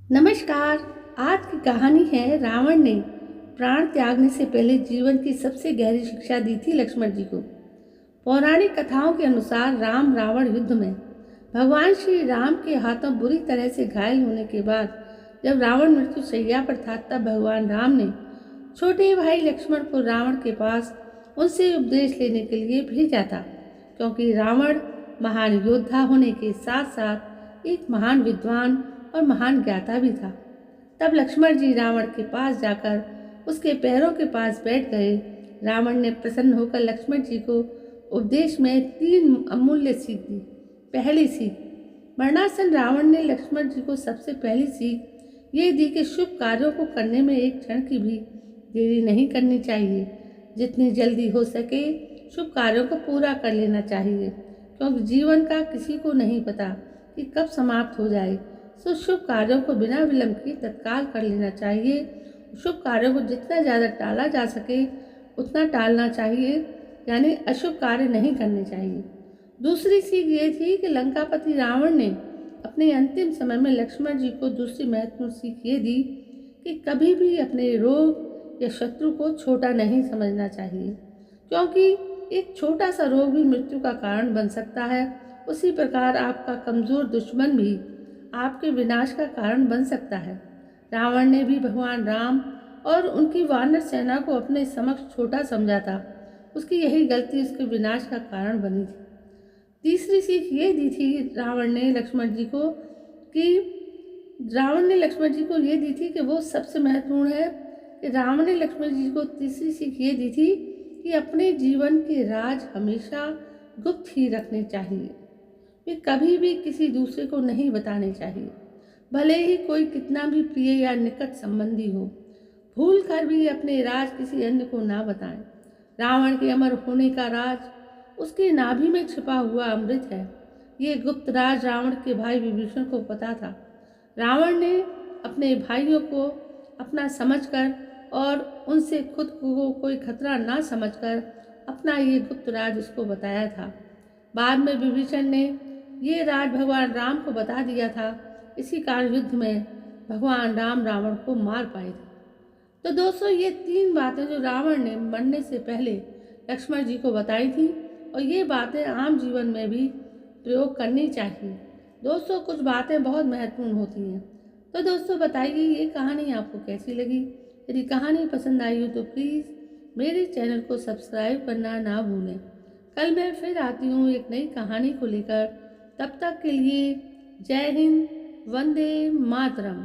नमस्कार। आज की कहानी है रावण ने प्राण त्यागने से पहले जीवन की सबसे गहरी शिक्षा दी थी लक्ष्मण जी को। पौराणिक कथाओं के अनुसार राम रावण युद्ध में भगवान श्री राम के हाथों बुरी तरह से घायल होने के बाद जब रावण मृत्यु शैया पर था, तब भगवान राम ने छोटे भाई लक्ष्मण को रावण के पास उनसे उपदेश लेने के लिए भेजा था, क्योंकि रावण महान योद्धा होने के साथ साथ एक महान विद्वान और महान ज्ञाता भी था। तब लक्ष्मण जी रावण के पास जाकर उसके पैरों के पास बैठ गए। रावण ने प्रसन्न होकर लक्ष्मण जी को उपदेश में 3 अमूल्य सीख दी। पहली सीख, मरणासन रावण ने लक्ष्मण जी को सबसे पहली सीख ये दी कि शुभ कार्यों को करने में एक क्षण की भी देरी नहीं करनी चाहिए। जितनी जल्दी हो सके शुभ कार्यों को पूरा कर लेना चाहिए, क्योंकि जीवन का किसी को नहीं पता कि कब समाप्त हो जाए। सो शुभ कार्यों को बिना विलंब के तत्काल कर लेना चाहिए। शुभ कार्यों को जितना ज़्यादा टाला जा सके उतना टालना चाहिए, यानी अशुभ कार्य नहीं करने चाहिए। दूसरी सीख ये थी कि लंकापति रावण ने अपने अंतिम समय में लक्ष्मण जी को दूसरी महत्वपूर्ण सीख ये दी कि कभी भी अपने रोग या शत्रु को छोटा नहीं समझना चाहिए, क्योंकि एक छोटा सा रोग भी मृत्यु का कारण बन सकता है। उसी प्रकार आपका कमज़ोर दुश्मन भी आपके विनाश का कारण बन सकता है। रावण ने भी भगवान राम और उनकी वानर सेना को अपने समक्ष छोटा समझा था। उसकी यही गलती उसके विनाश का कारण बनी थी। तीसरी सीख ये दी थी रावण ने लक्ष्मण जी को ये दी थी कि वो सबसे महत्वपूर्ण है कि रावण ने लक्ष्मण जी को तीसरी सीख ये दी थी कि अपने जीवन के राज हमेशा गुप्त ही रखने चाहिए। वे कभी भी किसी दूसरे को नहीं बताने चाहिए, भले ही कोई कितना भी प्रिय या निकट संबंधी हो। भूल कर भी अपने राज किसी अन्य को ना बताएं। रावण के अमर होने का राज उसके नाभि में छिपा हुआ अमृत है। ये गुप्त राज रावण के भाई विभीषण को पता था। रावण ने अपने भाइयों को अपना समझकर और उनसे खुद को कोई खतरा ना समझकर अपना ये गुप्त राज उसको बताया था। बाद में विभीषण ने ये राज भगवान राम को बता दिया था। इसी कारण युद्ध में भगवान राम रावण को मार पाए थे। तो दोस्तों, ये 3 बातें जो रावण ने मरने से पहले लक्ष्मण जी को बताई थी, और ये बातें आम जीवन में भी प्रयोग करनी चाहिए। दोस्तों, कुछ बातें बहुत महत्वपूर्ण होती हैं। तो दोस्तों, बताइए ये कहानी आपको कैसी लगी। यदि कहानी पसंद आई हो तो प्लीज़ मेरे चैनल को सब्सक्राइब करना ना भूलें। कल मैं फिर आती हूँ एक नई कहानी को लेकर। तब तक के लिए जय हिंद, वंदे मातरम।